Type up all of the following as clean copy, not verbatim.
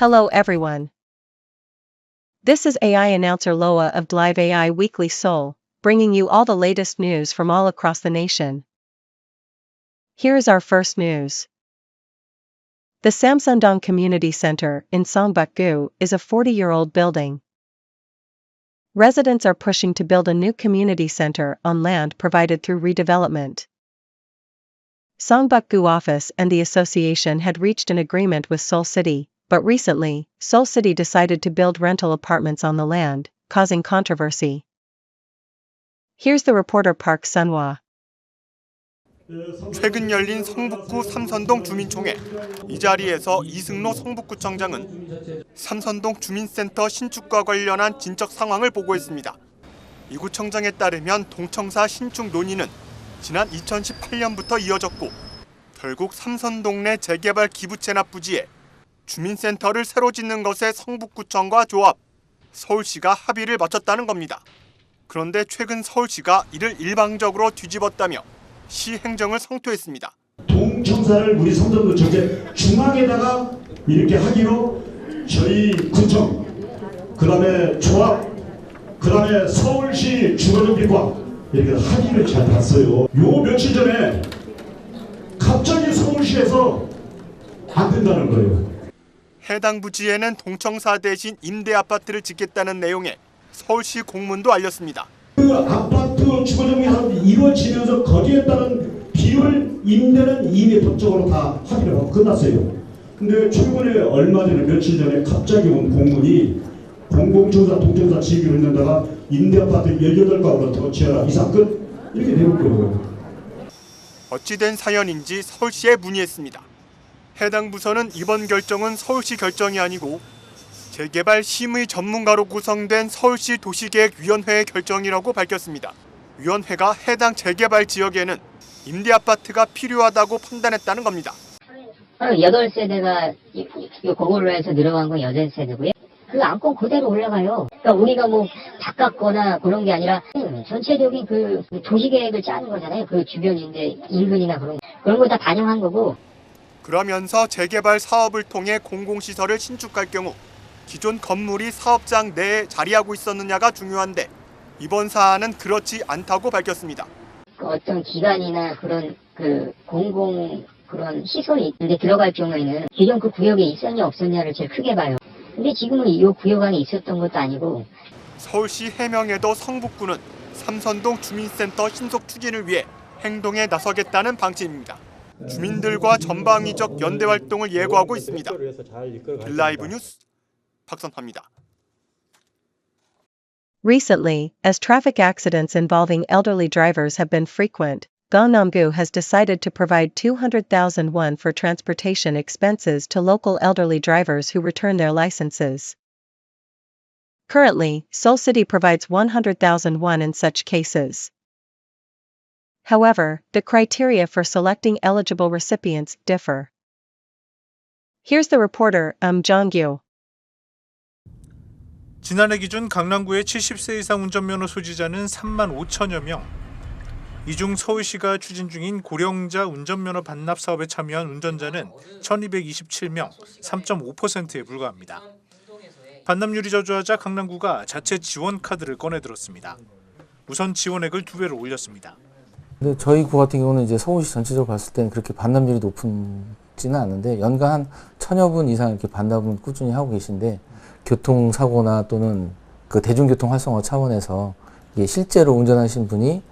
Hello everyone. This is AI announcer Loa of Dlive AI Weekly Seoul, bringing you all the latest news from all across the nation. Here is our first news. The Samsundong Community Center in Songbuk-gu is a 40-year-old building. Residents are pushing to build a new community center on land provided through redevelopment. Songbuk-gu office and the association had reached an agreement with Seoul City, but recently, Seoul City decided to build rental apartments on the land, causing controversy. Here's the reporter Park Sunhwa. 최근 열린 성북구 삼선동 주민총회. 이 자리에서 이승로 성북구청장은 삼선동 주민센터 신축과 관련한 진척 상황을 보고했습니다. 이 구청장에 따르면 동청사 신축 논의는 지난 2018년부터 이어졌고 결국 삼선동 내 재개발 기부 체납 부지에 주민센터를 새로 짓는 것에 성북구청과 조합, 서울시가 합의를 마쳤다는 겁니다. 그런데 최근 서울시가 이를 일방적으로 뒤집었다며 시 행정을 성토했습니다. 동청사를 우리 삼선도 전체 중앙에다가 이렇게 하기로 저희 구청, 그다음에 조합, 그다음에 서울시 주거정비과 이렇게 합의를 잘 봤어요. 요 며칠 전에 갑자기 서울시에서 안 된다는 거예요. 해당 부지에는 동청사 대신 임대 아파트를 짓겠다는 내용의 서울시 공문도 알렸습니다. 그 아파트 주거정비 사업이 이루어지면서 거기에 따른 비율 임대는 이미 법적으로 다 합의를 하고 끝났어요. 근데 최근에 얼마 전에 며칠 전에 갑자기 온 공문이 공공청사 동청사 지기로 했는다가 임대아파트 18가구로 더 지어라 이상 끝 이렇게 내놓은 거예요. 어찌된 사연인지 서울시에 문의했습니다. 해당 부서는 이번 결정은 서울시 결정이 아니고 재개발 심의 전문가로 구성된 서울시 도시계획위원회의 결정이라고 밝혔습니다. 위원회가 해당 재개발 지역에는 임대아파트가 필요하다고 판단했다는 겁니다. 8세대가 그걸로 해서 늘어간 건 8세대고요. 그 안건 그대로 올라가요. 그러니까 우리가 뭐 바꿨거나 그런 게 아니라 전체적인 그 도시계획을 짜는 거잖아요. 그 주변인데 인근이나 그런 거 다 반영한 거고. 그러면서 재개발 사업을 통해 공공시설을 신축할 경우 기존 건물이 사업장 내에 자리하고 있었느냐가 중요한데 이번 사안은 그렇지 않다고 밝혔습니다. 어떤 기관이나 그런 공공 그런 시설이 있는데 들어갈 경우에는 기존 그 구역에 있었냐 없었냐를 제일 크게 봐요. 근데 지금은 이 구역 안에 있었던 것도 아니고. 서울시 해명에도 성북구는 삼선동 주민센터 신속 추진을 위해 행동에 나서겠다는 방침입니다. 주민들과 전방위적 연대 활동을 예고하고 있습니다. 드라이브 뉴스 박선화입니다. Recently, as traffic accidents involving elderly drivers have been frequent, Gangnam-gu has decided to provide 200,000 won for transportation expenses to local elderly drivers who return their licenses. Currently, Seoul City provides 100,000 won in such cases. However, the criteria for selecting eligible recipients differ. Here's the reporter, Jong-gyu. 지난해 기준 강남구의 70세 이상 운전면허 소지자는 3만 5천여 명. 이 중 서울시가 추진 중인 고령자 운전면허 반납 사업에 참여한 운전자는 1,227명, 3.5%에 불과합니다. 반납률이 저조하자 강남구가 자체 지원 카드를 꺼내들었습니다. 우선 지원액을 2배로 올렸습니다. 근데 저희 구 같은 경우는 이제 서울시 전체적으로 봤을 때는 그렇게 반납률이 높지는 않은데 연간 한 1,000여 분 이상 이렇게 반납은 꾸준히 하고 계신데 교통사고나 또는 그 대중교통 활성화 차원에서 이게 실제로 운전하신 분이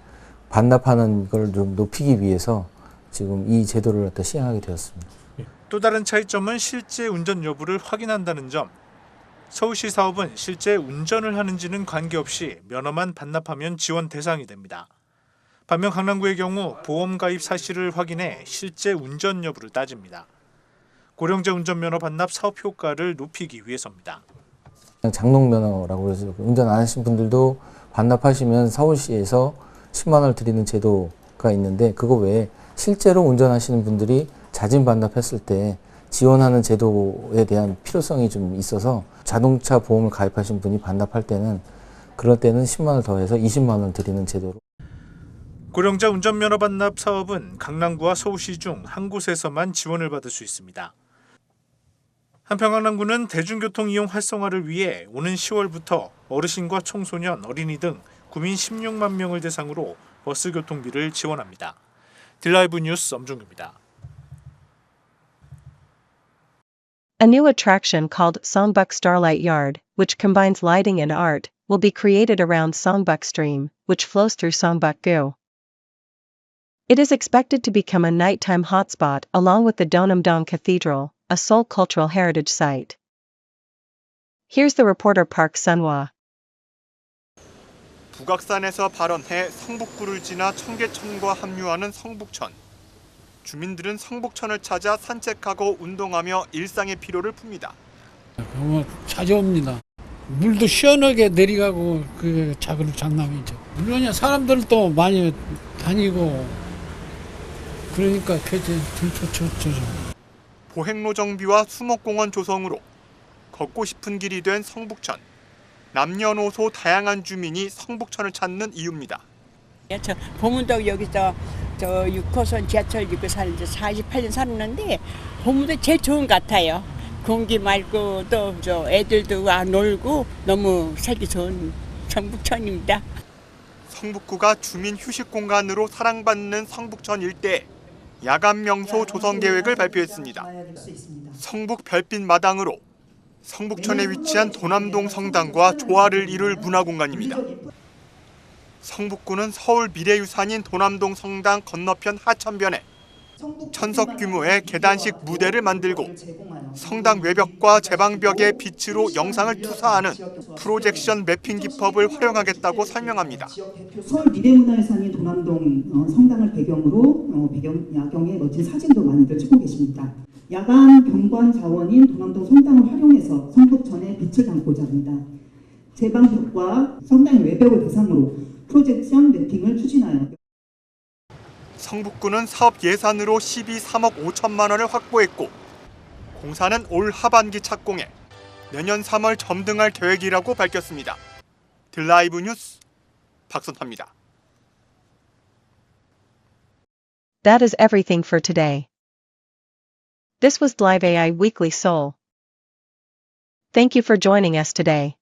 반납하는 걸 좀 높이기 위해서 지금 이 제도를 시행하게 되었습니다. 또 다른 차이점은 실제 운전 여부를 확인한다는 점. 서울시 사업은 실제 운전을 하는지는 관계없이 면허만 반납하면 지원 대상이 됩니다. 반면 강남구의 경우 보험 가입 사실을 확인해 실제 운전 여부를 따집니다. 고령자 운전면허 반납 사업 효과를 높이기 위해서입니다. 장롱면허라고 해서 운전 안 하신 분들도 반납하시면 서울시에서 10만 원을 드리는 제도가 있는데 그거 외에 실제로 운전하시는 분들이 자진 반납했을 때 지원하는 제도에 대한 필요성이 좀 있어서 자동차 보험을 가입하신 분이 반납할 때는 그럴 때는 10만 원을 더해서 20만 원을 드리는 제도로. 고령자 운전면허 반납 사업은 강남구와 서울시 중 한 곳에서만 지원을 받을 수 있습니다. 한편 강남구는 대중교통 이용 활성화를 위해 오는 10월부터 어르신과 청소년, 어린이 등 구민 16만 명을 대상으로 버스 교통비를 지원합니다. 딜라이브 뉴스 엄중규입니다. A new attraction called Songbuk Starlight Yard, which combines lighting and art, will be created around Songbuk Stream, which flows through Songbuk-gu. It is expected to become a nighttime hotspot along with the Donamdong Cathedral, a Seoul cultural heritage site. Here's the reporter Park Sunhwa. 북악산에서 발원해 성북구를 지나 청계천과 합류하는 성북천. 주민들은 성북천을 찾아 산책하고 운동하며 일상의 피로를 풉니다. 자주 옵니다. 물도 시원하게 내려가고 그 장난이죠. 물론이야 사람들도 많이 다니고 그러니까 좋죠. 보행로 정비와 수목공원 조성으로 걷고 싶은 길이 된 성북천. 남녀노소 다양한 주민이 성북천을 찾는 이유입니다. 저 보문도 여기서 저 6호선 지하철 입구 사는데 48년 살았는데 보문도 제일 좋은 것 같아요. 공기 맑고 또 저 애들도 와 놀고 너무 살기 좋은 성북천입니다. 성북구가 주민 휴식 공간으로 사랑받는 성북천 일대에 야간 명소 조성 계획을 발표했습니다. 성북 별빛 마당으로 성북천에 위치한 도남동 성당과 조화를 이룰 문화공간입니다. 성북구는 서울 미래유산인 도남동 성당 건너편 하천변에 천석 규모의 계단식 무대를 만들고 성당 외벽과 제방벽의 빛으로 영상을 투사하는 프로젝션 매핑 기법을 활용하겠다고 설명합니다. 서울 미래문화유산인 도남동 성당을 배경으로 야경의 멋진 사진도 많이들 찍고 계십니다. 야간 경관 자원인 도남동 성당을 활용해서 성북천에 빛을 담고자 합니다. 제방벽과 성당의 외벽을 대상으로 프로젝션 매핑을 추진하여 성북구는 사업 예산으로 12~3억 5천만 원을 확보했고 공사는 올 하반기 착공해 내년 3월 점등할 계획이라고 밝혔습니다. 딜라이브 뉴스 박선화입니다. That is everything for today. This was Live AI Weekly Seoul. Thank you for joining us today.